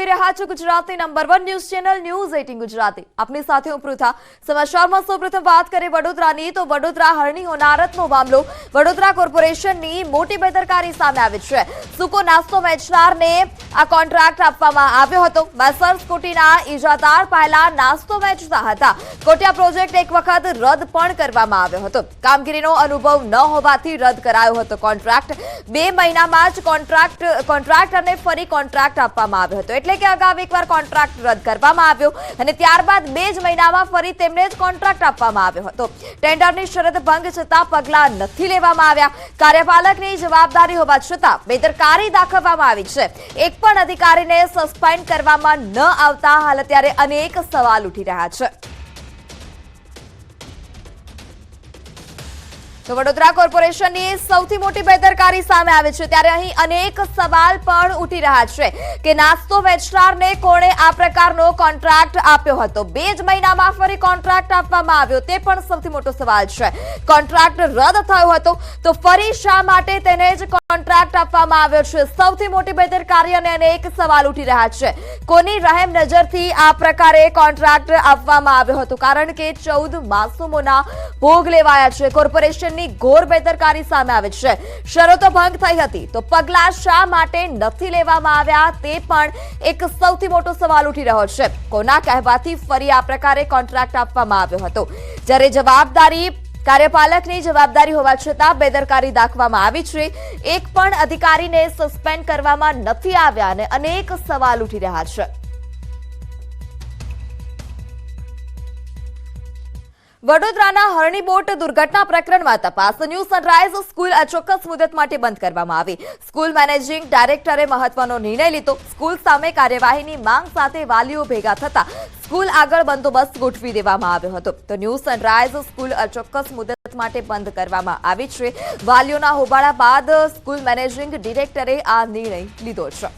રહ્યા છો ગુજરાતની number 1 news channel news 18 Gujarati. આપની સાથે હું પૃથા। સમાચારમાં સૌપ્રથમ વાત કરીએ વડોદરાની, તો વડોદરા હરણી હોનારતનો મામલો વડોદરા કોર્પોરેશનની મોટી બેદરકારી સામે આવી છે। સૂકો નાસ્તો વેચનારને આ કોન્ટ્રાક્ટ આપવામાં આવ્યો હતો। મેસર્સ કોટીના ઇજાદાર પહેલા નાસ્તો વેચતા હતા। કોટિયા પ્રોજેક્ટ એક વખત રદ પણ કરવામાં આવ્યો હતો। કામગીરીનો અનુભવ ન હોવાથી રદ કરાયો હતો કોન્ટ્રાક્ટ। 2 મહિનામાં જ કોન્ટ્રાક્ટરને ફરી કોન્ટ્રાક્ટ આપવામાં આવ્યો હતો, એટલે કે અગાઉ એકવાર કોન્ટ્રાક્ટ રદ કરવામાં આવ્યો અને ત્યારબાદ 2 જ મહિનામાં ફરી તેમને જ કોન્ટ્રાક્ટ આપવામાં આવ્યો હતો। ટેન્ડરની શરત ભંગ છતાં પગલાં નથી લેવામાં આવ્યા। કાર્યપાલકની જવાબદારી હોવા છતાં બેદરકારી દાખવવામાં આવી છે। એક પણ અધિકારીને સસ્પેન્ડ કરવામાં ન આવતા હાલ અત્યારે અનેક સવાલ ઉઠી રહ્યા છે। તો વડોદરા કોર્પોરેશનની સૌથી મોટી બેદરકારી સામે આવે છે, ત્યારે અહીં અનેક સવાલ પણ ઉઠી રહ્યા છે કે નાસ્તો વેચનારને કોણે આ પ્રકારનો કોન્ટ્રાક્ટ આપ્યો હતો। 2 જ મહિનામાં ફરી કોન્ટ્રાક્ટ આપવામાં આવ્યો, તે પણ સૌથી મોટો સવાલ છે। કોન્ટ્રાક્ટ રદ થયો હતો તો ફરી શા માટે તેને જ કોન્ટ્રાક્ટ આપવામાં આવ્યો છે? સૌથી મોટી બેદરકારી અને અનેક સવાલ ઉઠી રહ્યા છે। કોની રહેમ નજરથી આ પ્રકારે કોન્ટ્રાક્ટ આપવામાં આવ્યો હતો? કારણ કે 14 માસૂમોના ભોગ લેવાયા છે। કોર્પોરેશન ઘોર બેદરકારી સામે આવે છે। શરતો ભંગ થઈ હતી તો પગલાં શા માટે નથી લેવામાં આવ્યા, તે પણ એક સૌથી મોટો સવાલ ઉઠી રહ્યો છે। કોના કહેવાથી ફરી આ પ્રકારે કોન્ટ્રાક્ટ આપવામાં આવ્યો હતો, જ્યારે જવાબદારી કાર્યપાલકની જવાબદારી હોવા છતાં બેદરકારી દાખવવામાં આવી છે। એક પણ અધિકારીને સસ્પેન્ડ કરવામાં નથી આવ્યા અને અનેક સવાલ ઉઠી રહ્યા છે। વડોદરાના હરણી બોટ દુર્ઘટના પ્રકરણમાં તપાસ। ન્યૂ સનરાઇઝ સ્કૂલ અચોક્કસ મુદત માટે બંધ કરવામાં આવી। સ્કૂલ મેનેજિંગ ડાયરેક્ટરે મહત્વનો નિર્ણય લીધો। સ્કૂલ સામે કાર્યવાહીની માંગ સાથે વાલીઓ ભેગા થતા સ્કૂલ આગળ બંદોબસ્ત ગોઠવી દેવામાં આવ્યો હતો। તો ન્યૂ સનરાઇઝ સ્કૂલ અચોક્કસ મુદત માટે બંધ કરવામાં આવી છે। વાલીઓના હોબાળા બાદ સ્કૂલ મેનેજિંગ ડિરેક્ટરે આ નિર્ણય લીધો છે।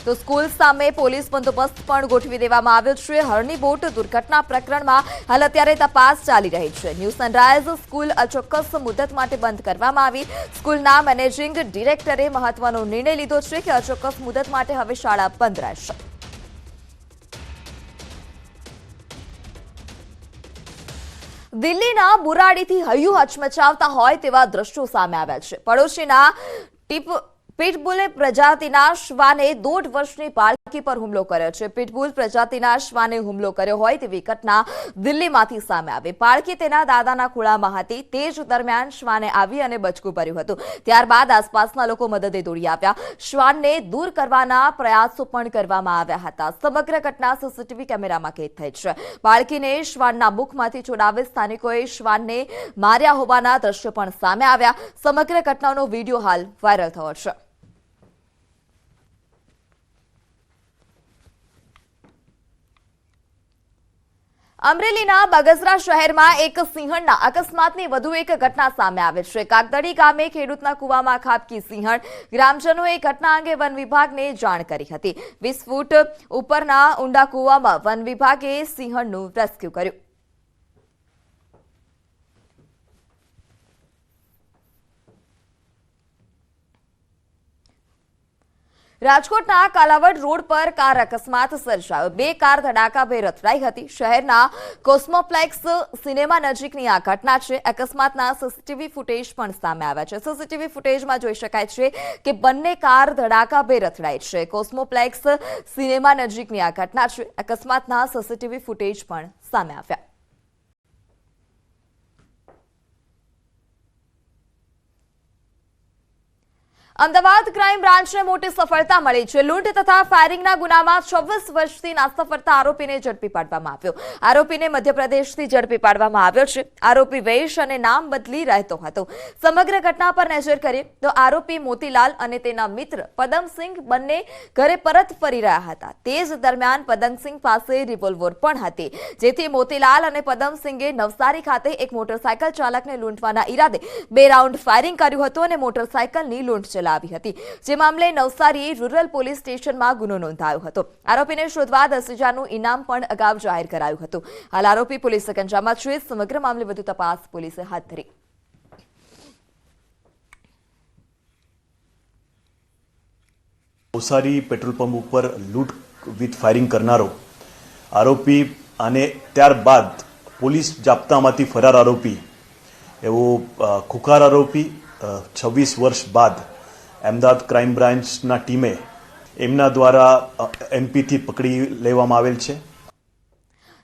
તો સ્કૂલ સામે પોલીસ બંદોબસ્ત પણ ગોઠવી દેવામાં આવ્યો છે। હરણી બોટ દુર્ઘટના પ્રકરણમાં હાલ અત્યારે તપાસ ચાલી રહી છે। ન્યૂ સનરાઇઝ સ્કૂલ અચોક્કસ મુદત માટે બંધ કરવામાં આવી। સ્કૂલના મેનેજિંગ ડિરેક્ટરે મહત્વનો નિર્ણય લીધો છે કે અચોક્કસ મુદત માટે હવે શાળા બંધ રહેશે। દિલ્હીના બુરાડીથી હૈયું હચમચાવતા હોય તેવા દ્રશ્યો સામે આવ્યા છે। પડોશીના પિટબુલે પ્રજાતિના શ્વાને 1.5 વર્ષની બાળકી પર હુમલો કર્યો છે। પિટબુલ પ્રજાતિના શ્વાને હુમલો કર્યો હોય તેવી ઘટના દિલ્હીમાંથી સામે આવી। બાળકી તેના દાદાના ખોળામાં હતી, તે જ દરમિયાન શ્વાને આવી અને બચકું ભર્યું હતું। ત્યારબાદ આસપાસના લોકો મદદે દોડી આવ્યા। શ્વાનને દૂર કરવાના પ્રયાસો પણ કરવામાં આવ્યા હતા। સમગ્ર ઘટના સીસીટીવી કેમેરામાં કેદ થઈ છે। બાળકીને શ્વાનના મુખમાંથી છોડાવી સ્થાનિકોએ શ્વાનને માર્યા હોવાના દ્રશ્યો પણ સામે આવ્યા। સમગ્ર ઘટનાનો વિડીયો હાલ વાયરલ થયો છે। અમરેલીના બગસરા શહેરમાં એક સિંહણના અકસ્માતની વધુ એક ઘટના સામે આવે છે। કાગદડી ગામે ખેડૂતના કૂવામાં ખાબકી સિંહણ। ગ્રામજનોએ ઘટના અંગે વન વિભાગને જાણ કરી હતી। 20 ફૂટ ઉપરના ઊંડા કૂવામાં વન વિભાગે સિંહણનું રેસ્ક્યુ કર્યું। રાજકોટના કાલાવડ રોડ પર કાર અકસ્માત સર્જાયો। 2 કાર ધડાકાભેર અથડાઈ હતી। શહેરના કોસ્મોપ્લેક્સ સિનેમા નજીકની આ ઘટના છે। અકસ્માતના સીસીટીવી ફૂટેજ પણ સામે આવ્યા છે। સીસીટીવી ફૂટેજમાં જોઈ શકાય છે કે બંને કાર ધડાકાભેર અથડાઈ છે। કોસ્મોપ્લેક્સ સિનેમા નજીકની આ ઘટના છે। અકસ્માતના સીસીટીવી ફૂટેજ પણ સામે આવ્યા। અમદાવાદ ક્રાઇમ બ્રાન્ચને મોટી સફળતા મળી છે। લૂંટ તથા ફાયરિંગના ગુનામાં 26 વર્ષથી નાસ્તા ફરતા આરોપીને ઝડપી પાડવામાં આવ્યો। આરોપીને મધ્યપ્રદેશથી ઝડપી પાડવામાં આવ્યો છે। આરોપી વેશ અને નામ બદલી રહેતો હતો। સમગ્ર ઘટના પર નજર કરીએ તો આરોપી મોતીલાલ અને તેના મિત્ર પદમસિંહ બંને ઘરે પરત ફરી રહ્યા હતા। તે જ દરમિયાન પદમસિંહ પાસે રિવોલ્વર પણ હતી, જેથી મોતીલાલ અને પદમસિંહે નવસારી ખાતે એક મોટરસાયકલ ચાલકને લૂંટવાના ઈરાદે 2 રાઉન્ડ ફાયરિંગ કર્યું હતું અને મોટરસાયકલની લૂંટ ચલાવી હતી। જે મામલે નવસારી રૂરલ પોલીસ સ્ટેશનમાં ગુનો નોંધાયો હતો। આરોપીને શોધવા 10,000નું ઇનામ પણ અગાઉ જાહેર કરાયું હતું। હાલ આરોપી પોલીસ કબજામાં છે। સમગ્ર મામલે વધુ તપાસ પોલીસે હાથ ધરી। નવસારી પેટ્રોલ પંપ ઉપર લૂંટ વિથ ફાયરિંગ કરનારો આરોપી અને ત્યારબાદ પોલીસ જાપ્તામાંથી ફરાર આરોપી એવો ખુખાર આરોપી 26 વર્ષ બાદ અમદાવાદ ક્રાઇમ બ્રાન્ચના ટીમે એમના દ્વારા એમપીથી પકડી લેવામાં આવેલ છે।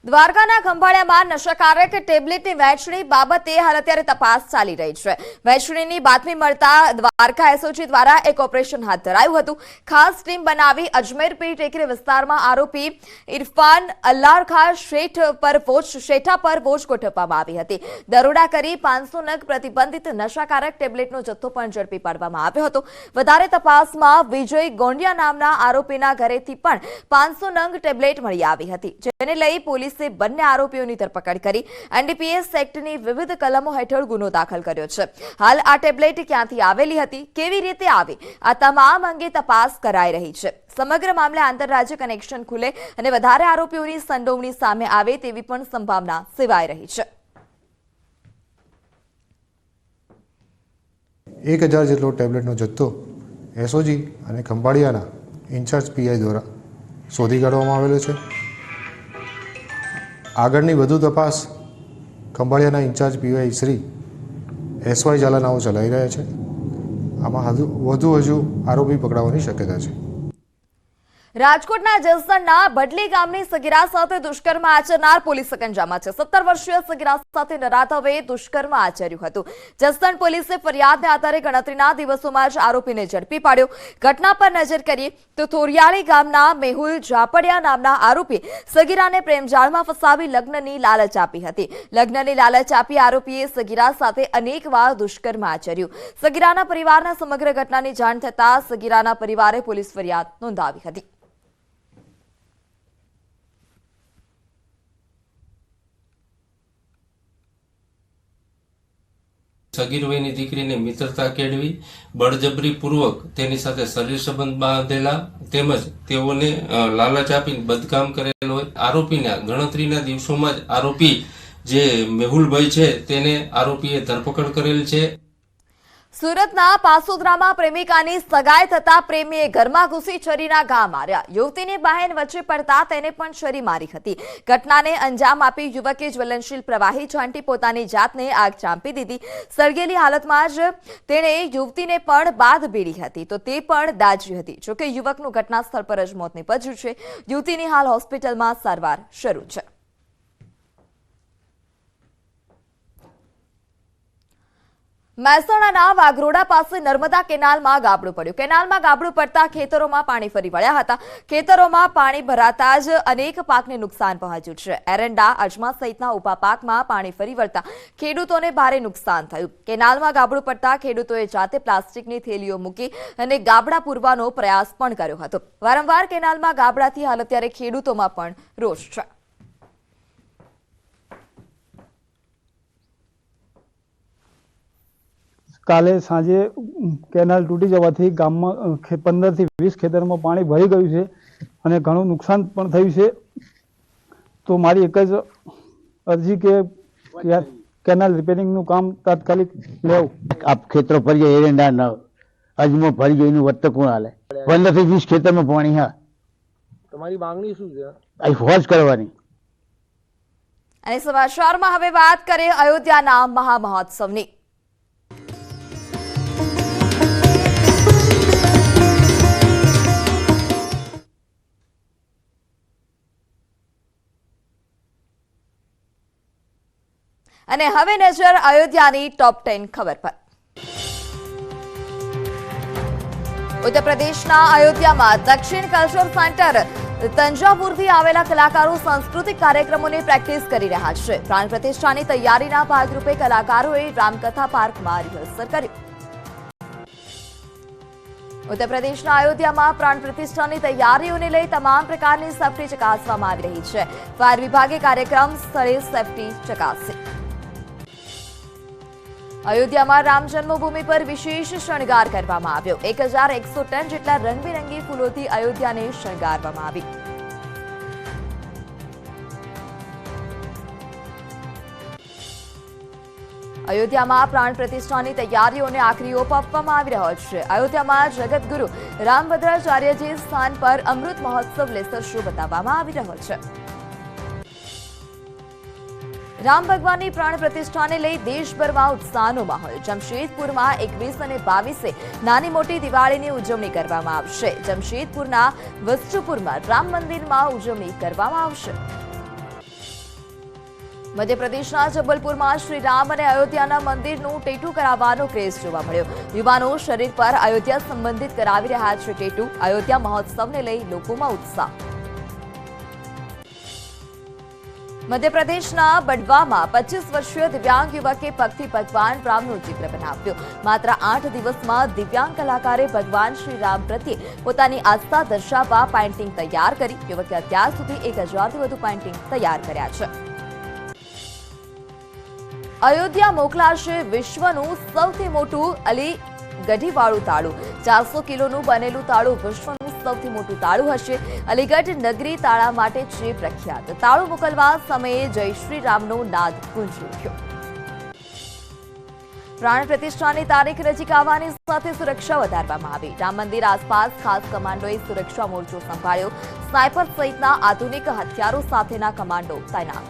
દ્વારકાના ખંભાળિયામાં નશાકારક ટેબ્લેટની વહેંચણી બાબતે હાલ અત્યારે તપાસ ચાલી રહી છે। વહેંચણીની બાતમી મળતા દ્વારકા એસઓજી દ્વારા એક ઓપરેશન હાથ ધરાયું હતું। ખાસ ટીમ બનાવી અજમેર પીર ટેકરી વિસ્તારમાં આરોપી ઇરફાન અલ્લારખા શેઠા પર વોચ ગોઠવવામાં આવી હતી। દરોડા કરી 500 નગ પ્રતિબંધિત નશાકારક ટેબ્લેટનો જથ્થો પણ ઝડપી પાડવામાં આવ્યો હતો। વધારે તપાસમાં વિજય ગોંડિયા નામના આરોપીના ઘરેથી પણ 500 નંગ ટેબ્લેટ મળી આવી હતી, જેને લઈ પોલીસે બંને આરોપીઓની ધરપકડ કરી એનડીપીએસ એક્ટની વિવિધ કલમો હેઠળ ગુનો દાખલ કર્યો છે। હાલ આ ટેબ્લેટ ક્યાંથી આવેલી હતી, કેવી રીતે આવી, આ તમામ અંગે તપાસ કરાઈ રહી છે। સમગ્ર મામલે આંતરરાજ્ય કનેક્શન ખુલે અને વધારે આરોપીઓની સંડોવણી સામે આવે તેવી પણ સંભાવના સેવાઈ રહી છે। 1000 જેટલો ટેબ્લેટનો જથ્થો એસઓજી અને ખંભાળિયાના ઇન્ચાર્જ પીઆઈ દ્વારા શોધી કાઢવામાં આવેલો છે। આગળની વધુ તપાસ ખંભાળિયાના ઇન્ચાર્જ પીઆઈ શ્રી એસવાય ઝાલાનાઓ ચલાવી રહ્યા છે। આમાં હજુ આરોપી પકડાવાની શક્યતા છે। રાજકોટના જસદણના બડલી ગામની સગીરા સાથે દુષ્કર્મ આચરનાર પોલીસ સકંજામાં છે। 17 વર્ષીય સગીરા સાથે નરાધવે દુષ્કર્મ આચર્યું હતું। જસદણ પોલીસે ફરિયાદને આધારે ગણતરીના દિવસોમાં જ આરોપીને ઝડપી પાડ્યો। ઘટના પર નજર કરીએ તો થોરિયાળી ગામના મેહુલ ઝાપડિયા નામના આરોપી સગીરાને પ્રેમજાળમાં ફસાવી લગ્નની લાલચ આપી હતી। લગ્નની લાલચ આપી આરોપીએ સગીરા સાથે અનેકવાર દુષ્કર્મ આચર્યું। સગીરાના પરિવારના સમગ્ર ઘટનાની જાણ થતાં સગીરાના પરિવારે પોલીસ ફરિયાદ નોંધાવી હતી। સગીર વયની દીકરીને મિત્રતા કેળવી બળજબરીપૂર્વક તેની સાથે શરીર સંબંધ બાંધેલા તેમજ તેઓને લાલચ આપીને બદકામ કરેલ હોય। આરોપીના ગણતરીના દિવસોમાં જ આરોપી જે મેહુલભાઈ છે તેને આરોપીએ ધરપકડ કરેલ છે। સુરતના પાસોદરામાં પ્રેમિકાની સગાઈ થતા પ્રેમીએ ઘરમાં ઘૂસી છરીના ઘા માર્યા। યુવતીની બહેન વચ્ચે પડતા તેને પણ છરી મારી હતી। ઘટનાને અંજામ આપી યુવકે જ્વલનશીલ પ્રવાહી છાંટી પોતાની જાતને આગ ચાંપી દીધી। સળગેલી હાલતમાં જ તેણે યુવતીને પણ બાદ ભીડી હતી તો તે પણ દાઝી હતી। જોકે યુવકનું ઘટના સ્થળ પર જ મોત નીપજ્યું છે। યુવતીની હાલ હોસ્પિટલમાં સારવાર શરૂ છે। મહેસાણાના વાઘરોડા પાસે નર્મદા કેનાલમાં ગાબડું પડ્યું। કેનાલમાં ગાબડું પડતા ખેતરોમાં પાણી ફરી વળ્યા હતા। ખેતરોમાં પાણી ભરાતા જ અનેક પાકને નુકસાન પહોંચ્યું છે। એરંડા, અજમા સહિતના ઉભા પાકમાં પાણી ફરી વળતા ખેડૂતોને ભારે નુકસાન થયું। કેનાલમાં ગાબડું પડતા ખેડૂતોએ જાતે પ્લાસ્ટિકની થેલીઓ મૂકી અને ગાબડા પૂરવાનો પ્રયાસ પણ કર્યો હતો। વારંવાર કેનાલમાં ગાબડાથી હાલ અત્યારે ખેડૂતોમાં પણ રોષ છે। કાલે સાંજે કેનાલ તૂટી જવાથી ગામમાં 15 થી 20 ખેતરમાં પાણી ભરી ગયું છે અને ઘણું નુકસાન પણ થયું છે। તો મારી એક જ અરજી કે કેનાલ રિપેરિંગનું કામ તાત્કાલિક લેવું। આપ ખેતરો ભરી જાય એરંડા અજમો ભરી જાય એનું વત્ત કોણ હાલે? 15 થી 20 ખેતરમાં પાણી। હા, તમારી માંગણી શું છે? આ ફોજ કરવાની। અને સમાચારમાં હવે વાત કરીએ અયોધ્યાના મહામહોત્સવની। અને હવે નજર અયોધ્યાની ટોપ 10 ખબર પર। ઉત્તર પ્રદેશના અયોધ્યામાં દક્ષિણ કલ્ચર સેન્ટર તંજાવુરથી આવેલા કલાકારો સાંસ્કૃતિક કાર્યક્રમોની પ્રેક્ટિસ કરી રહ્યા છે। પ્રાણ પ્રતિષ્ઠાની તૈયારીના ભાગરૂપે કલાકારોએ રામકથા પાર્કમાં રિહર્સલ કર્યું। ઉત્તર પ્રદેશના અયોધ્યામાં પ્રાણ પ્રતિષ્ઠાની તૈયારીઓને લઈ તમામ પ્રકારની સેફટી ચકાસવામાં આવી રહી છે। ફાયર વિભાગે કાર્યક્રમ સ્થળે સેફટી ચકાસી। અયોધ્યામાં રામ જન્મભૂમિ પર વિશેષ શણગાર કરવામાં આવ્યો। 1100 ટન જેટલા રંગબેરંગી ફૂલોથી અયોધ્યાને શણગારવામાં આવી। અયોધ્યામાં પ્રાણ પ્રતિષ્ઠાની તૈયારીઓને આખરી ઓપ આપવામાં આવી રહ્યો છે। અયોધ્યામાં જગતગુરુ રામભદ્રાચાર્યજી સ્થાન પર અમૃત મહોત્સવ લેસર શો બતાવવામાં આવી રહ્યો છે. રામ ભગવાનની પ્રાણ પ્રતિષ્ઠાને લઈ દેશભરમાં ઉત્સાહનો માહોલ. જમશેદપુરમાં 21 અને 22 નાની મોટી દિવાળીની ઉજવણી કરવામાં આવશે. જમશેદપુરના વસ્તુપુરમાં રામ મંદિરમાં ઉજવણી કરવામાં આવશે. મધ્યપ્રદેશના જબલપુરમાં શ્રી રામ અને અયોધ્યાના મંદિરનું ટેટુ કરાવવાનો ક્રેઝ જોવા મળ્યો. યુવાનો શરીર પર અયોધ્યા સંબંધિત કરાવી રહ્યા છે ટેટુ. અયોધ્યા મહોત્સવને લઈ લોકોમાં ઉત્સાહ. મધ્યપ્રદેશના બડવામાં 25 વર્ષીય દિવ્યાંગ યુવકે પગથી ભગવાન રામનું ચિત્ર બનાવ્યું. માત્ર 8 દિવસમાં દિવ્યાંગ કલાકારે ભગવાન શ્રી રામ પ્રત્યે પોતાની આસ્થા દર્શાવવા પેઇન્ટિંગ તૈયાર કરી. યુવકે અત્યાર સુધી 1000થી વધુ પેઇન્ટિંગ તૈયાર કર્યા છે. અયોધ્યા મોકલાશે વિશ્વનું સૌથી મોટું અલી ગઢીવાળું તાળું. 400 કિલોનું બનેલું તાળું વિશ્વનું સૌથી મોટું તાળું હશે. અલીગઢ નગરી તાળા માટે છે પ્રખ્યાત. તાળું મોકલવા સમયે જય શ્રી રામનો નાદ ગુંજી ઉઠ્યો. પ્રાણ પ્રતિષ્ઠાની તારીખ નજીક આવવાની સાથે સુરક્ષા વધારવામાં આવી. રામ મંદિર આસપાસ ખાસ કમાન્ડોએ સુરક્ષા મોરચો સંભાળ્યો. સ્નાઇપર સહિતના આધુનિક હથિયારો સાથેના કમાન્ડો તૈનાત.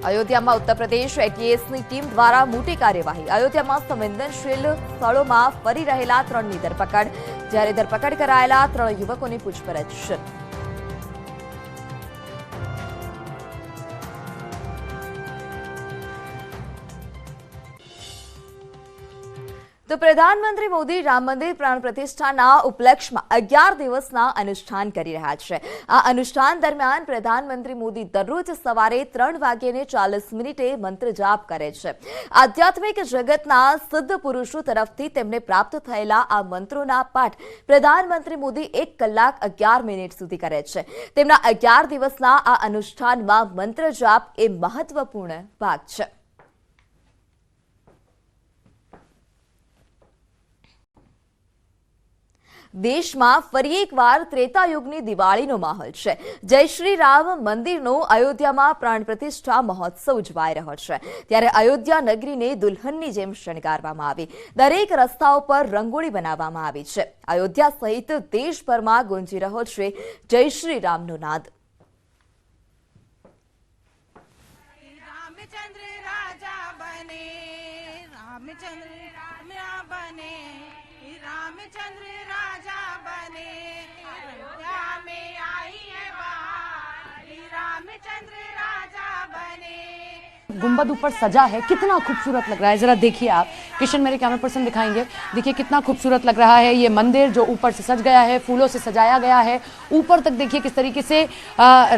અયોધ્યામાં ઉત્તર પ્રદેશ એટીએસની ટીમ દ્વારા મોટી કાર્યવાહી. અયોધ્યામાં સંવેદનશીલ સ્થળોમાં ફરી રહેલા 3ની ધરપકડ. જ્યારે ધરપકડ કરાયેલા 3 યુવકોની પૂછપરછ શરૂ. તો પ્રધાનમંત્રી મોદી રામ મંદિર પ્રાણ પ્રતિષ્ઠાના ઉપલક્ષમાં 11 દિવસના અનુષ્ઠાન કરી રહ્યા છે. આ અનુષ્ઠાન દરમિયાન પ્રધાનમંત્રી મોદી દરરોજ સવારે 3:40 મંત્ર જાપ કરે છે. આધ્યાત્મિક જગતના સિદ્ધ પુરુષો તરફથી તેમને પ્રાપ્ત થયેલા આ મંત્રોના પાઠ પ્રધાનમંત્રી મોદી 1 કલાક 11 સુધી કરે છે. તેમના 11 દિવસના આ અનુષ્ઠાનમાં મંત્ર જાપ એ મહત્વપૂર્ણ ભાગ છે. દેશમાં ફરી એકવાર ત્રેતાયુગની દિવાળીનો માહોલ છે. જય શ્રી રામ મંદિરનો અયોધ્યામાં પ્રાણ પ્રતિષ્ઠા મહોત્સવ ઉજવાઈ રહ્યો છે. ત્યારે અયોધ્યા નગરીને દુલ્હનની જેમ શણગારવામાં આવી. દરેક રસ્તાઓ પર રંગોળી બનાવવામાં આવી છે. અયોધ્યા સહિત દેશભરમાં ગુંજી રહ્યો છે જય શ્રી રામનો નાદ. रामचंद्र राजा बने अयोध्या में आई है बहार रामचंद्र राजा बने. गुंबद ऊपर सजा है, कितना खूबसूरत लग रहा है. जरा देखिए आप, किशन मेरे कैमरा पर्सन दिखाएंगे. देखिए कितना खूबसूरत लग रहा है ये मंदिर जो ऊपर से सज गया है, फूलों से सजाया गया है. ऊपर तक देखिए किस तरीके से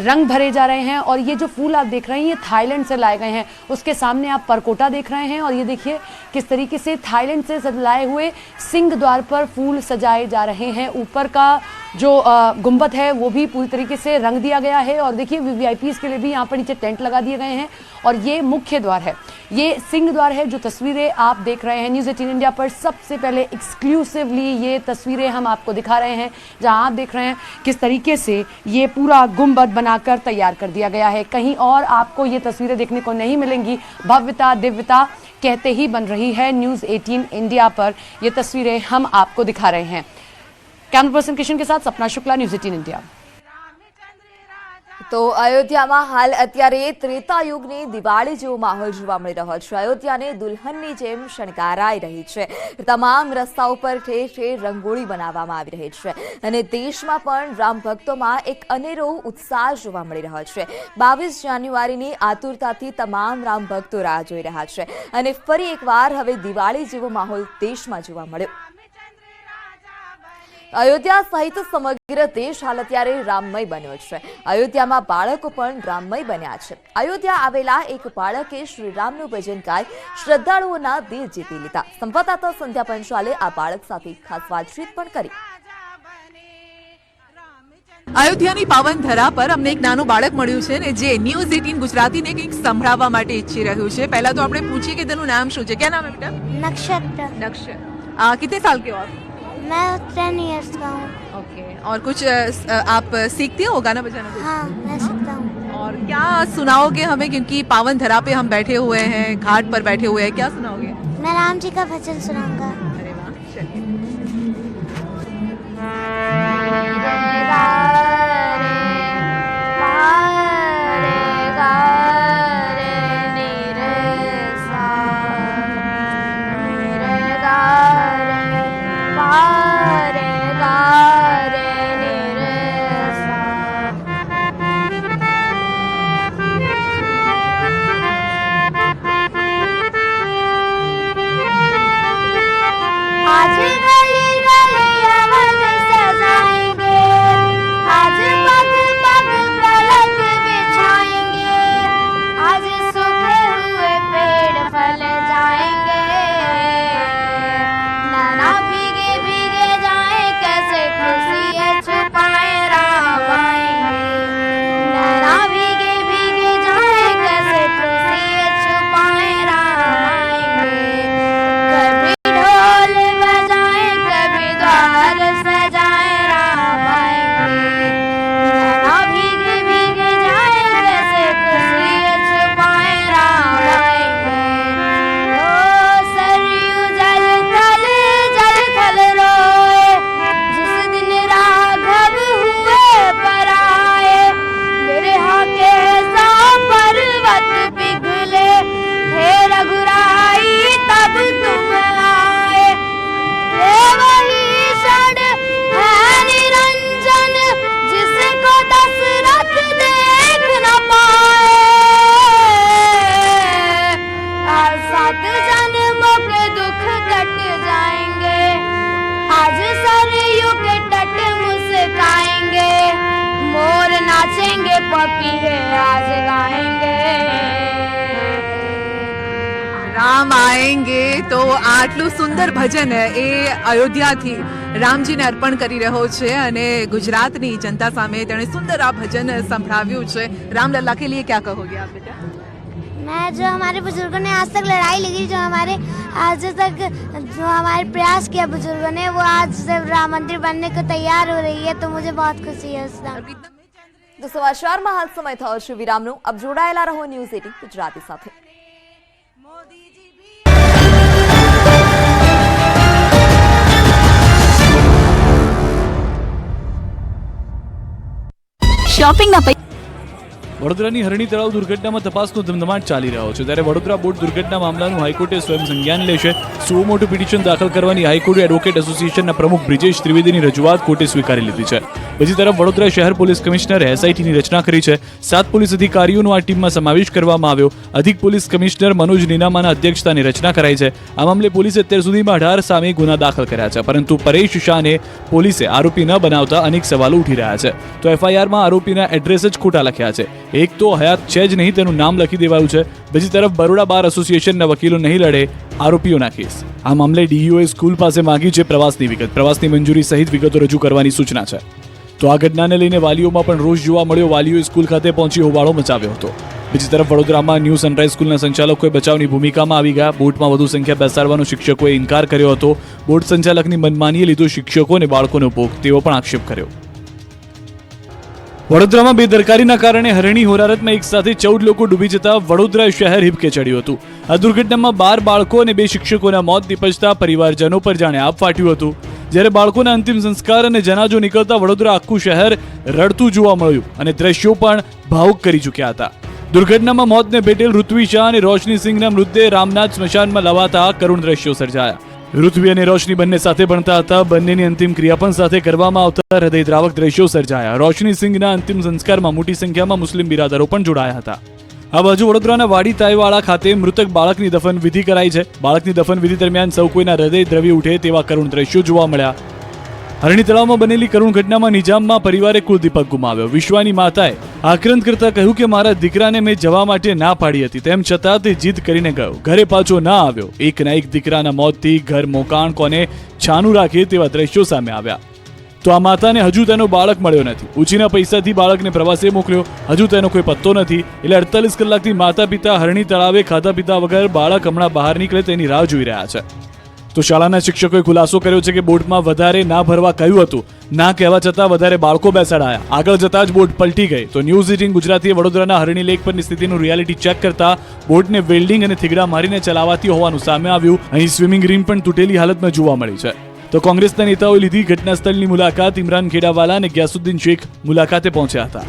रंग भरे जा रहे हैं. और ये जो फूल आप देख रहे हैं ये थाईलैंड से लाए गए हैं. उसके सामने आप परकोटा देख रहे हैं और ये देखिए किस तरीके से थाईलैंड से लाए हुए सिंह द्वार पर फूल सजाए जा रहे हैं. ऊपर का जो गुंबद है वो भी पूरी तरीके से रंग दिया गया है. और देखिए वीआईपीज के लिए भी यहाँ पर नीचे टेंट लगा दिए गए हैं. और ये मुख्य द्वार है, ये सिंह द्वार है. जो तस्वीरें आप देख रहे हैं न्यूज़ 18 इंडिया पर सबसे पहले एक्सक्लूसिवली ये तस्वीरें हम आपको दिखा रहे हैं, जहां आप देख रहे हैं किस तरीके से ये पूरा गुंबद बनाकर तैयार कर दिया गया है. कहीं और आपको ये तस्वीरें देखने को नहीं मिलेंगी. भव्यता दिव्यता कहते ही बन रही है. न्यूज़ 18 इंडिया पर ये तस्वीरें हम आपको दिखा रहे हैं. कैमरा पर्सन किशन के साथ सपना शुक्ला, न्यूज़ 18 इंडिया. તો અયોધ્યામાં હાલ અત્યારે ત્રેતાયુગની દિવાળી જેવો માહોલ જોવા મળી રહ્યો છે. અયોધ્યાને દુલ્હનની જેમ શણગારાઈ રહી છે. તમામ રસ્તાઓ પર ઠેર ઠેર રંગોળી બનાવવામાં આવી રહી છે. અને દેશમાં પણ રામ ભક્તોમાં એક અનેરો ઉત્સાહ જોવા મળી રહ્યો છે. 22 જાન્યુઆરીની આતુરતાથી તમામ રામ ભક્તો રાહ જોઈ રહ્યા છે. અને ફરી એકવાર હવે દિવાળી જેવો માહોલ દેશમાં જોવા મળ્યો. અયોધ્યા સહિત સમગ્ર દેશ હાલ અત્યારે રામમય બન્યો છે. અયોધ્યામાં બાળકો પણ રામમય બન્યા છે. અયોધ્યા આવેલા એક બાળકે શ્રીરામનું ભજન ગાઈ શ્રદ્ધાળુઓના દિલ જીતી લીધા. સંવાદદાતા સંધ્યા પંચાલે આ બાળક સાથે ખાસ વાતચીત પણ કરી. અયોધ્યાની પાવન ધરા પર અમને એક નાનું બાળક મળ્યું છે ને જે ન્યૂઝ 18 ગુજરાતીને કંઈક સંભળાવવા માટે ઈચ્છી રહ્યું છે. પહેલા તો આપણે પૂછીએ કે તેનું નામ શું છે. क्या नाम है बेटा? नक्षत्र. नक्षत्र. कितने साल के हो आप? मैं 10 इयर्स का हूँ. ओके. और कुछ आप सीखते हो गाना बजाना? हाँ, मैं सीखता हूँ. और क्या सुनाओगे हमें, क्योंकि पावन धरा पे हम बैठे हुए हैं, घाट पर बैठे हुए हैं, क्या सुनाओगे? मैं राम जी का भजन सुनाऊंगा. अरे वाह, चलिए. गाएंगे, मोर नाचेंगे, पपीहे आज गाएंगे। રામ આએંગે તો આટલું સુંદર ભજન એ અયોધ્યાથી રામજીને અર્પણ કરી રહ્યો છે અને ગુજરાતની જનતા સામે તેણે સુંદર આ ભજન સંભળાવ્યું છે. રામલલ્લા के लिए क्या कहोगे आप बेटा? मैं जो हमारे बुजुर्गों ने आज तक लड़ाई लड़ी, जो हमारे आज तक जो हमारे प्रयास किया बुजुर्गों ने, वो आज जब राम मंदिर बनने को तैयार हो रही है, तो मुझे बहुत खुशी है उसका. તો સમાચારમાં હાલ સમય થયો છે વિરામનો. अब જોડાયેલા રહો ન્યૂઝ 18 ગુજરાતી સાથે. શોપિંગના વડોદરાની હરણી તળાવ દુર્ઘટનામાં તપાસનો ધમધમાટ ચાલી રહ્યો છે, ત્યારે વડોદરા બોટ દુર્ઘટના મામલાનું હાઈકોર્ટે સ્વયં સંજ્ઞાન લેશે. સુઓ મોટું પિટિશન દાખલ કરવાની હાઈકોર્ટે એડવોકેટ એસોસિએશનના પ્રમુખ બ્રિજેશ ત્રિવેદીની રજૂઆત કોર્ટે સ્વીકારી લીધી છે. બીજી તરફ વડોદરા શહેર પોલીસ કમિશનરે એસઆઈટીની રચના કરી છે. 7 પોલીસ અધિકારીઓનો આ ટીમમાં સમાવેશ કરવામાં આવ્યો. અધિક પોલીસ કમિશનર મનોજ નીનામાના અધ્યક્ષતાની રચના કરાઈ છે. આ મામલે પોલીસે અત્યાર સુધીમાં 18 સામે ગુના દાખલ કર્યા છે, પરંતુ પરેશ શાહને પોલીસે આરોપી ન બનાવતા અનેક સવાલો ઉઠી રહ્યા છે. તો એફઆઈઆરમાં આરોપીના એડ્રેસ જ ખોટા લખ્યા છે. એક તો હયાત છે જ નહીં તેનું નામ લખી દેવાયું છે. બીજી તરફ બરોડા બાર એસોસિએશનના વકીલો નહીં લડે આરોપીઓના કેસ. આ મામલે ડીઈઓએ સ્કૂલ પાસે માંગી છે પ્રવાસની વિગત, પ્રવાસની મંજૂરી સહિત વિગતો રજૂ કરવાની સૂચના છે. તો આ ઘટનાને લઈને વાલીઓમાં પણ રોષ જોવા મળ્યો. વાલીઓએ સ્કૂલ ખાતે પહોંચી હોબાળો મચાવ્યો હતો. બીજી તરફ વડોદરામાં ન્યૂ સનરાઈઝ સ્કૂલના સંચાલકોએ બચાવની ભૂમિકામાં આવી ગયા. બોટમાં વધુ સંખ્યા બેસાડવાનો શિક્ષકોએ ઇનકાર કર્યો હતો. બોટ સંચાલકની મનમાનીએ લીધો શિક્ષકો અને બાળકોનો ભોગ, તેવો પણ આક્ષેપ કર્યો. વડોદરામાં બેદરકારીના કારણે હરણી હોરારતમાં એક સાથે 14 લોકો ડૂબી જતા વડોદરા શહેર હિબકે ચડ્યું હતું. આ દુર્ઘટનામાં 12 બાળકો અને 2 શિક્ષકોના મોત નિપજતા પરિવારજનો પર જાણે આપ ફાટ્યું હતું. જ્યારે બાળકોના અંતિમ સંસ્કાર અને જનાજો નીકળતા વડોદરા આખું શહેર રડતું જોવા મળ્યું અને દ્રશ્યો પણ ભાવુક કરી ચૂક્યા હતા. દુર્ઘટનામાં મોતને ભેટેલ ઋત્વી શાહ અને રોશની સિંઘના મૃતદેહ રામનાથ સ્મશાનમાં લવાતા કરુણ દ્રશ્યો સર્જાયા. ઋત્વી અને રોશની બંને સાથે ભણતા હતા. બંનેની અંતિમ ક્રિયા પણ સાથે કરવામાં આવતા હૃદયદ્રાવક દ્રશ્યો સર્જાયા. રોશની સિંઘના અંતિમ સંસ્કારમાં મોટી સંખ્યામાં મુસ્લિમ બિરાદરો પણ જોડાયા હતા. આ બાજુ વડોદરાના વાડી તાઈવાળા ખાતે મૃતક બાળકની દફન વિધિ કરાઈ છે. બાળકની દફન વિધિ દરમિયાન સૌ કોઈના હૃદય દ્રવી ઉઠે તેવા કરુણ દ્રશ્યો જોવા મળ્યા. હરણી તળાવમાં બનેલી કરુણ ઘટનામાં નિજામમાં પરિવારે કુલદીપક ગુમાવ્યો. વિશ્વાની માતાએ આક્રંદ કરતા કહ્યું કે મારા દીકરાને મેં જવા માટે ના પાડી હતી, તેમ છતાં તે જીદ કરીને ગયો. ઘરે પાછો ના આવ્યો. એકના એક દીકરાના મોતથી ઘર મોકાણ કોને છાનું રાખે તેવા દ્રશ્યો સામે આવ્યા. તો આ માતાને હજુ તેનો બાળક મળ્યો નથી. ઉછીના પૈસાથી બાળકને પ્રવાસે મોકલ્યો, હજુ તેનો કોઈ પત્તો નથી. એટલે 48 કલાકથી માતા પિતા હરણી તળાવે ખાધા પીતા વગર બાળક હમણાં બહાર નીકળે તેની રાહ જોઈ રહ્યા છે. તો શાળાના શિક્ષકોએ ખુલાસો કર્યો છે કે બોટમાં વધારે ના ભરવા કહ્યું હતું. ના કહેવા છતાં વધારે બાળકો બેસાડાયા. આગળ જતા જ બોટ પલટી ગઈ. તો ન્યૂઝ 18 ગુજરાતીએ વડોદરાના હરણી લેક પરની સ્થિતિનું રિયાલિટી ચેક કરતા બોટને વેલ્ડિંગ અને થીગડા મારીને ચલાવાતી હોવાનું સામે આવ્યું. અહીં સ્વિમિંગ રીમ પણ તૂટેલી હાલતમાં જોવા મળી છે. તો કોંગ્રેસના નેતાઓએ લીધી ઘટના સ્થળની મુલાકાત. ઇમરાન ખેડાવાલા અને ગ્યાસુદ્દીન શેખ મુલાકાતે પહોંચ્યા હતા.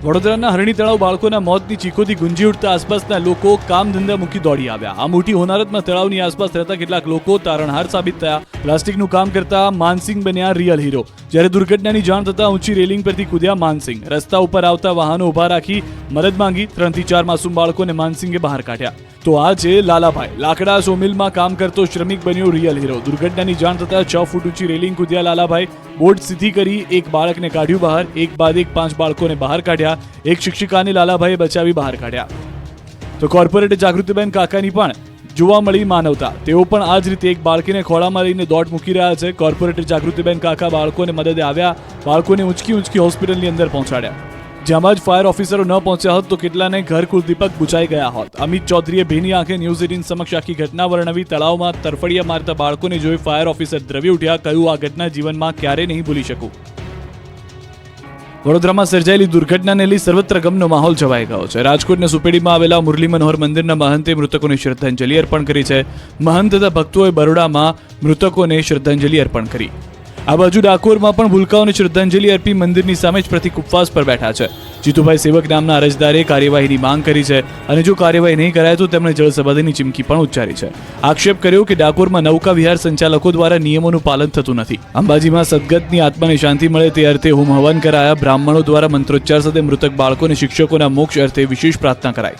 વડોદરાના હરણી તળાવ બાળકોના મોતની ચીખોથી ગુંજી ઉઠતા આસપાસના લોકો કામ ધંધા મૂકી દોડી આવ્યા. આ મોટી હોનારતમાં તળાવની આસપાસ રહેતા કેટલાક લોકો તારણહાર સાબિત થયા. પ્લાસ્ટિકનું કામ કરતા માનસિંહ બન્યા રિયલ હીરો. જ્યારે દુર્ઘટનાની જાણ થતાં ઊંચી રેલિંગ પરથી કૂદ્યા માનસિંહ. રસ્તા ઉપર આવતા વાહનો ઉભા રાખી મદદ માંગી. 3 થી 4 માસૂમ બાળકોને માનસિંહે બહાર કાઢ્યા. તો આ છે લાલાભાઈ. લાકડા સોમિલમાં કામ કરતો શ્રમિક બન્યો રિયલ હીરો. દુર્ઘટનાની જાણ થતાં 6 ફૂટ ઊંચી રેલિંગ કૂદ્યા લાલાભાઈ. બોટ સીધી કરી એક બાળકને કાઢ્યું બહાર. એક બાદ એક 5 બાળકોને બહાર કાઢ્યા. એક શિક્ષિકાને લાલાભાઈએ બચાવી બહાર કાઢ્યા. તો કોર્પોરેટર જાગૃતિબેન કાકાની પણ જોવા મળી માનવતા. તેઓ પણ આ જ રીતે એક બાળકીને ખોળામાં લઈને દોટ મૂકી રહ્યા છે. કોર્પોરેટર જાગૃતિબેન કાકા બાળકોને મદદે આવ્યા. બાળકોને ઊંચકી હોસ્પિટલની અંદર પહોંચાડ્યા. જ્યાં જ ફાયર ઓફિસરો ન પહોંચ્યા હોત તો કેટલાને ઘર કુલદીપક બુચાઈ ગયા હોત. અમિત ચૌધરીએ ભીની આંખે ન્યૂઝ 18 સમક્ષ આખી ઘટના વર્ણવી. તળાવમાં તરફડિયા મારતા બાળકોને જોઈ ફાયર ઓફિસર દ્રવી ઉઠ્યા. કહ્યું, આ ઘટના જીવનમાં ક્યારે નહીં ભૂલી શકું. વડોદરામાં સર્જાયેલી દુર્ઘટનાને લઈ સર્વત્ર ગમનો માહોલ છવાઈ ગયો છે. રાજકોટના સુપેડીમાં આવેલા મુરલી મનોહર મંદિરના મહંતે મૃતકોને શ્રદ્ધાંજલિ અર્પણ કરી છે. મહંત તથા ભક્તોએ બરોડામાં મૃતકોને શ્રદ્ધાંજલિ અર્પણ કરી. આ બાજુ ડાકોરમાં પણ ભૂલકાઓને શ્રદ્ધાંજલિ અર્પી મંદિરની સામે જ પ્રતિક ઉપવાસ પર બેઠા છે. જીતુભાઈ સેવક નામના અરજદારે કાર્યવાહીની માંગ કરી છે અને જો કાર્યવાહી નહીં કરાય તો તેમણે જળ સમાધિની ચીમકી પણ ઉચ્ચારી છે. આક્ષેપ કર્યો કે ડાકોરમાં નૌકા વિહાર સંચાલકો દ્વારા નિયમોનું પાલન થતું નથી. અંબાજીમાં સદગતની આત્માને શાંતિ મળે તે અર્થે હોમ હવન કરાયા. બ્રાહ્મણો દ્વારા મંત્રોચ્ચાર સાથે મૃતક બાળકો અને શિક્ષકોના મોક્ષ અર્થે વિશેષ પ્રાર્થના કરાઈ.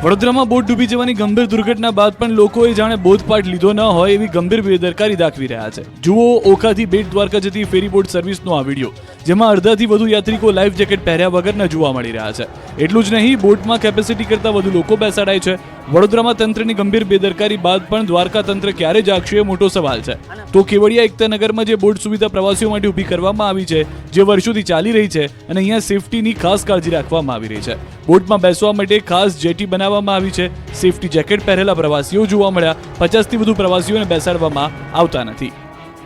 વડોદરામાં બોટ ડૂબી જવાની ગંભીર દુર્ઘટના બાદ પણ લોકોએ જાણે બોધપાઠ લીધો ન હોય એવી ગંભીર બેદરકારી દાખવી રહ્યા છે. જુઓ ઓખાથી બેટ દ્વારકા જતી ફેરી બોટ સર્વિસનો આ વિડીયો, જેમાં અડધાથી વધુ યાત્રિકો લાઈફ જેકેટ પહેર્યા વગરના જોવા મળી રહ્યા છે. એટલું જ નહીં, બોટમાં કેપેસિટી કરતાં વધુ લોકો બેસાડાય છે. વડોદરામાં તંત્રની ગંભીર બેદરકારી બાદ પણ દ્વારકા તંત્ર ક્યારે જાગશે એ મોટો સવાલ છે. તો કેવડિયા એકતાનગરમાં જે બોટ સુવિધા પ્રવાસીઓ માટે ઊભી કરવામાં આવી છે, જે વર્ષોથી ચાલી રહી છે અને અહીંયા સેફટીની ખાસ કાળજી રાખવામાં આવી રહી છે. બોટમાં બેસવા માટે ખાસ જેટી બનાવવામાં આવી છે. સેફટી જેકેટ પહેરેલા પ્રવાસીઓ જોવા મળ્યા. 50થી વધુ પ્રવાસીઓને બેસાડવામાં આવતા નથી.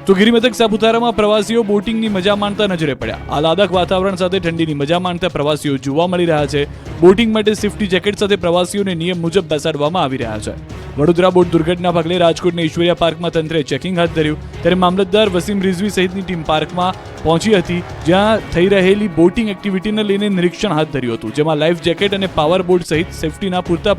તો ગિરિમથક સાપુતારામાં પ્રવાસીઓ બોટિંગની મજા માણતા નજરે પડ્યા. આહલાદક વાતાવરણ સાથે ઠંડીની મજા માણતા પ્રવાસીઓ જોવા મળી રહ્યા છે. બોટિંગ માટે સેફટી જેકેટ સાથે પ્રવાસીઓને નિયમ મુજબ બેસાડવામાં આવી રહ્યા છે. વડોદરા બોટ દુર્ઘટના પગલે રાજકોટના ઈશ્વરિયા પાર્કમાં તંત્રે ચેકિંગ હાથ ધર્યું. ત્યારે મામલતદાર વસીમ રિઝવી સહિતની ટીમ પાર્કમાં પહોંચી હતી, જ્યાં થઈ રહેલી બોટિંગ એક્ટિવિટીને લઈને નિરીક્ષણ હાથ ધર્યું હતું, જેમાં લાઈફ જેકેટ અને પાવર બોટ સહિત સેફટીના પૂરતા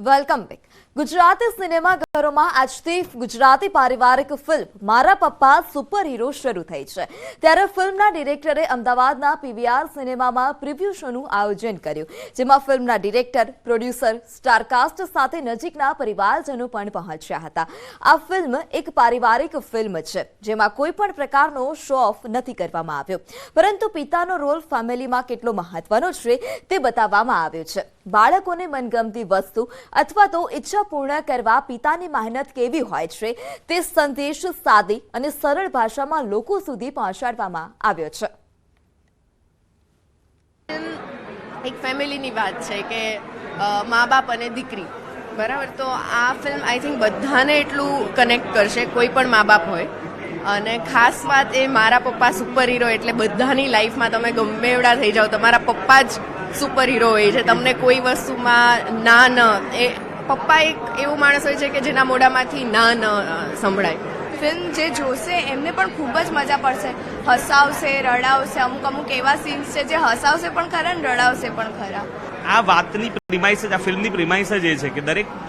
વેલકમ બેક. ગુજરાતી સિનેમાઘરોમાં આજથી ગુજરાતી પારિવારિક ફિલ્મ મારા પપ્પા સુપર હીરો શરૂ થઈ છે. ત્યારે ફિલ્મના ડિરેક્ટરે અમદાવાદના પીવીઆર સિનેમામાં પ્રિવ્યુ શોનું આયોજન કર્યું, જેમાં ફિલ્મના ડિરેક્ટર, પ્રોડ્યુસર, સ્ટારકાસ્ટ સાથે નજીકના પરિવારજનો પણ પહોંચ્યા હતા. આ ફિલ્મ એક પારિવારિક ફિલ્મ છે, જેમાં કોઈ પણ પ્રકારનો શો ઓફ નથી કરવામાં આવ્યો, પરંતુ પિતાનો રોલ ફેમિલીમાં કેટલો મહત્વનો છે તે બતાવવામાં આવ્યો છે. બાળકોને મનગમતી વસ્તુ અથવા તો ઈચ્છા પૂર્ણ કરવા પિતાની મહેનત કેવી હોય છે તે સંદેશ સાદી અને સરળ ભાષામાં લોકો સુધી પહોંચાડવામાં આવ્યો છે. એક ફેમિલીની વાત છે કે મા બાપ અને દીકરી, બરાબર. તો આ ફિલ્મ આઈ થિંક બધાને એટલું કનેક્ટ કરશે, કોઈ પણ મા બાપ હોય. અને ખાસ વાત એ મારા પપ્પા સુપર હીરો એટલે બધાની લાઈફમાં તમે ગમે એવડા થઈ જાઓ, તમારા પપ્પા જ સુપર હીરો હોય છે. તમને કોઈ વસ્તુમાં ના ન, એ પપ્પા એક એવું માણસ હોય છે કે જેના મોઢામાંથી ના ન સંભળાય. ફિલ્મ જે જોશે એમને પણ ખૂબ જ મજા પડશે, હસાવશે, રડાવશે. અમુક એવા સીન્સ છે જે હસાવશે પણ ખરા ને રડાવશે પણ ખરા. આ વાતની પ્રિમાઇસ જ, આ ફિલ્મની પ્રિમાઇસ જ એ છે કે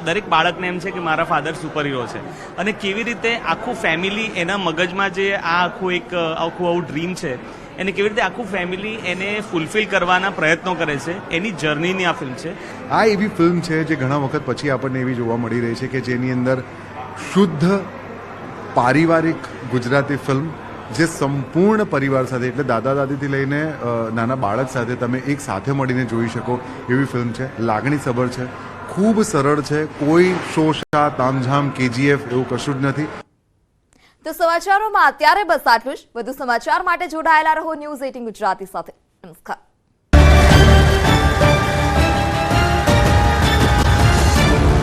દરેક બાળકને એમ છે કે મારા ફાધર સુપર હીરો છે, અને કેવી રીતે આખું ફેમિલી એના મગજમાં જે આ આખું આવું ડ્રીમ છે એને કેવી રીતે આખું ફેમિલી એને ફૂલફિલ કરવાના પ્રયત્નો કરે છે, એની જર્નીની આ ફિલ્મ છે. આ એવી ફિલ્મ છે જે ઘણા વખત પછી આપણને એવી જોવા મળી રહી છે કે જેની અંદર શુદ્ધ પારિવારિક ગુજરાતી ફિલ્મ, જે સંપૂર્ણ પરિવાર સાથે એટલે દાદા દાદીથી લઈને નાના બાળક સાથે તમે એક સાથે મળીને જોઈ શકો એવી ફિલ્મ છે. લાગણીસભર છે, ખૂબ સરળ છે, કોઈ શોશા તામઝામ કેજીએફ એવું કશું જ નથી. તો સમાચારોમાં અત્યારે બસ આટલું જ. વધુ સમાચાર માટે જોડાયેલા રહો ન્યૂઝ 18 ગુજરાતી સાથે. નમસ્કાર.